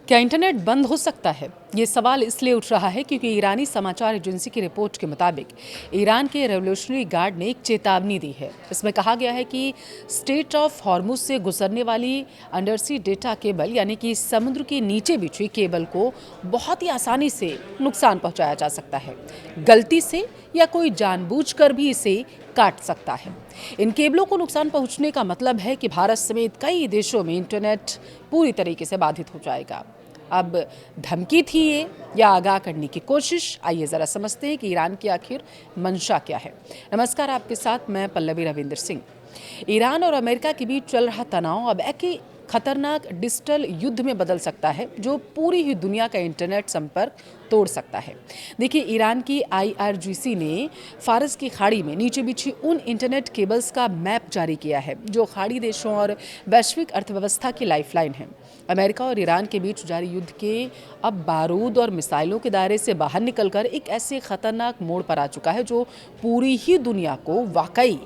क्या इंटरनेट बंद हो सकता है? ये सवाल इसलिए उठ रहा है क्योंकि ईरानी समाचार एजेंसी की रिपोर्ट के मुताबिक ईरान के रेवोल्यूशनरी गार्ड ने एक चेतावनी दी है। इसमें कहा गया है कि स्ट्रेट ऑफ हॉर्मुज से गुजरने वाली अंडरसी डेटा केबल यानी कि समुद्र के नीचे बिछी केबल को बहुत ही आसानी से नुकसान पहुंचाया जा सकता है, गलती से या कोई जानबूझकर भी इसे काट सकता है। इन केबलों को नुकसान पहुंचने का मतलब है कि भारत समेत कई देशों में इंटरनेट पूरी तरीके से बाधित हो जाएगा। अब धमकी थी ये या आगाह करने की कोशिश? आइए जरा समझते हैं कि ईरान की आखिर मंशा क्या है। नमस्कार, आपके साथ मैं पल्लवी रविंदर सिंह। ईरान और अमेरिका के बीच चल रहा तनाव अब एक खतरनाक डिजिटल युद्ध में बदल सकता है जो पूरी ही दुनिया का इंटरनेट संपर्क तोड़ सकता है। देखिए, ईरान की IRGC ने फारस की खाड़ी में नीचे बिछी उन इंटरनेट केबल्स का मैप जारी किया है जो खाड़ी देशों और वैश्विक अर्थव्यवस्था की लाइफलाइन है। अमेरिका और ईरान के बीच जारी युद्ध के अब बारूद और मिसाइलों के दायरे से बाहर निकलकर एक ऐसे खतरनाक मोड़ पर आ चुका है जो पूरी ही दुनिया को वाकई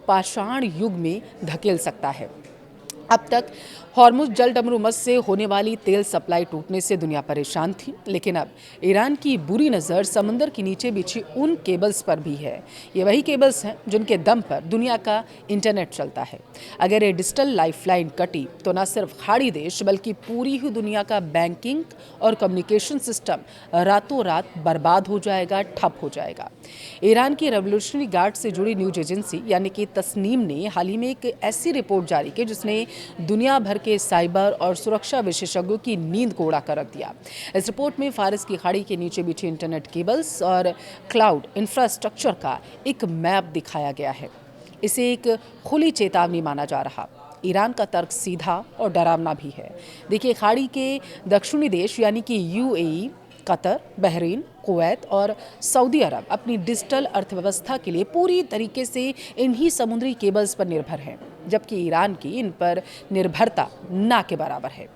पाषाण युग में धकेल सकता है। अब तक हॉर्मुज जलडमरूमस से होने वाली तेल सप्लाई टूटने से दुनिया परेशान थी, लेकिन अब ईरान की बुरी नज़र समंदर के नीचे बिछी उन केबल्स पर भी है। ये वही केबल्स हैं जिनके दम पर दुनिया का इंटरनेट चलता है। अगर ये डिजिटल लाइफलाइन कटी तो न सिर्फ खाड़ी देश बल्कि पूरी ही दुनिया का बैंकिंग और कम्युनिकेशन सिस्टम रातों रात बर्बाद हो जाएगा, ठप हो जाएगा। ईरान की रेवोल्यूशनरी गार्ड से जुड़ी न्यूज एजेंसी यानी कि तस्नीम ने हाल ही में एक ऐसी रिपोर्ट जारी की जिसने दुनिया भर के साइबर और सुरक्षा विशेषज्ञों की नींद को उड़ा कर रख दिया। इस रिपोर्ट में फारस की खाड़ी के नीचे बिछे इंटरनेट केबल्स और क्लाउड इंफ्रास्ट्रक्चर का एक मैप दिखाया गया है। इसे एक खुली चेतावनी माना जा रहा। ईरान का तर्क सीधा और डरावना भी है। देखिए, खाड़ी के दक्षिणी देश यानी कि UAE, कतर, बहरीन, कुवैत और सऊदी अरब अपनी डिजिटल अर्थव्यवस्था के लिए पूरी तरीके से इन्हीं समुद्री केबल्स पर निर्भर हैं, जबकि ईरान की इन पर निर्भरता ना के बराबर है।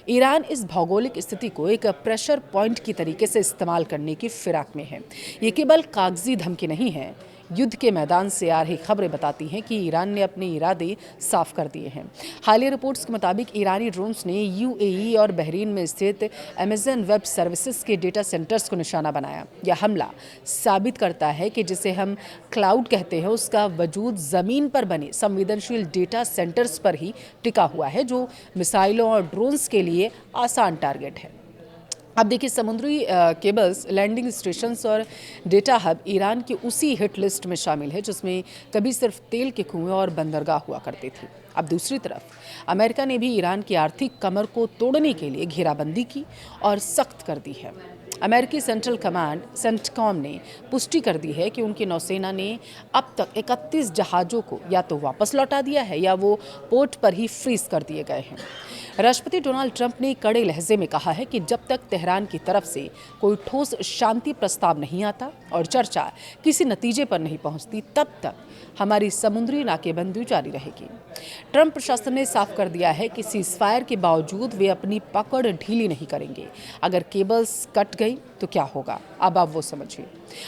ईरान इस भौगोलिक स्थिति को एक प्रेशर पॉइंट की तरीके से इस्तेमाल करने की फिराक में है। ये केवल कागजी धमकी नहीं है। युद्ध के मैदान से आ रही खबरें बताती हैं कि ईरान ने अपने इरादे साफ कर दिए हैं। हालिया रिपोर्ट्स के मुताबिक ईरानी ड्रोन्स ने UAE और बहरीन में स्थित अमेजन वेब सर्विसेज के डेटा सेंटर्स को निशाना बनाया। यह हमला साबित करता है कि जिसे हम क्लाउड कहते हैं उसका वजूद ज़मीन पर बने संवेदनशील डेटा सेंटर्स पर ही टिका हुआ है, जो मिसाइलों और ड्रोन्स के लिए आसान टारगेट है। अब देखिए, समुद्री केबल्स, लैंडिंग स्टेशंस और डेटा हब ईरान की उसी हिट लिस्ट में शामिल है जिसमें कभी सिर्फ तेल के कुएं और बंदरगाह हुआ करते थे। अब दूसरी तरफ अमेरिका ने भी ईरान की आर्थिक कमर को तोड़ने के लिए घेराबंदी की और सख्त कर दी है। अमेरिकी सेंट्रल कमांड सेंटकॉम ने पुष्टि कर दी है कि उनकी नौसेना ने अब तक 31 जहाज़ों को या तो वापस लौटा दिया है या वो पोर्ट पर ही फ्रीज कर दिए गए हैं। राष्ट्रपति डोनाल्ड ट्रंप ने कड़े लहजे में कहा है कि जब तक तेहरान की तरफ से कोई ठोस शांति प्रस्ताव नहीं आता और चर्चा किसी नतीजे पर नहीं पहुंचती, तब तक हमारी समुद्री नाकेबंदी जारी रहेगी। ट्रंप प्रशासन ने साफ कर दिया है कि सीज़फायर के बावजूद वे अपनी पकड़ ढीली नहीं करेंगे। अगर केबल्स कट गई तो क्या होगा, अब आप वो समझिए।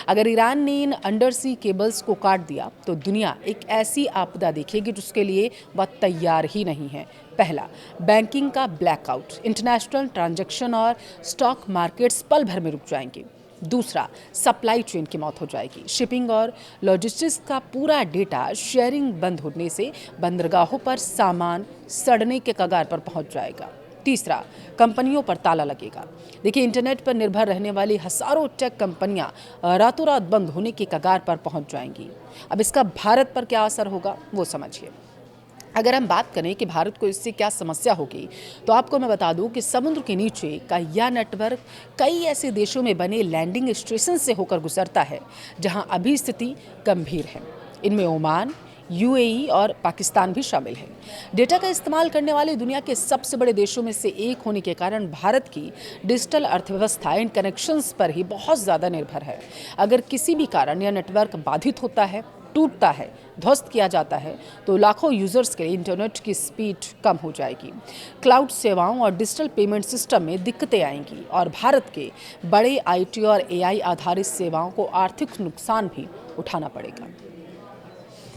अगर ईरान ने इन अंडरसी केबल्स को काट दिया तो दुनिया एक ऐसी आपदा देखेगी जिसके लिए वह तैयार ही नहीं है। पहला, बैंकिंग का ब्लैकआउट, इंटरनेशनल ट्रांजैक्शन और स्टॉक मार्केट्स पल भर में रुक जाएंगे। दूसरा, सप्लाई चेन की मौत हो जाएगी। शिपिंग और लॉजिस्टिक्स का पूरा डेटा शेयरिंग बंद होने से बंदरगाहों पर सामान सड़ने के कगार पर पहुंच जाएगा। तीसरा, कंपनियों पर ताला लगेगा। देखिए, इंटरनेट पर निर्भर रहने वाली हजारों टेक कंपनियां रातों रात बंद होने के कगार पर पहुंच जाएंगी। अब इसका भारत पर क्या असर होगा वो समझिए। अगर हम बात करें कि भारत को इससे क्या समस्या होगी, तो आपको मैं बता दूं कि समुद्र के नीचे का यह नेटवर्क कई ऐसे देशों में बने लैंडिंग स्टेशन से होकर गुजरता है जहां अभी स्थिति गंभीर है। इनमें ओमान, UAE और पाकिस्तान भी शामिल है। डेटा का इस्तेमाल करने वाले दुनिया के सबसे बड़े देशों में से एक होने के कारण भारत की डिजिटल अर्थव्यवस्था इन कनेक्शंस पर ही बहुत ज़्यादा निर्भर है। अगर किसी भी कारण यह नेटवर्क बाधित होता है, टूटता है, ध्वस्त किया जाता है, तो लाखों यूजर्स के लिए इंटरनेट की स्पीड कम हो जाएगी। क्लाउड सेवाओं और डिजिटल पेमेंट सिस्टम में दिक्कतें आएंगी और भारत के बड़े IT और AI आधारित सेवाओं को आर्थिक नुकसान भी उठाना पड़ेगा।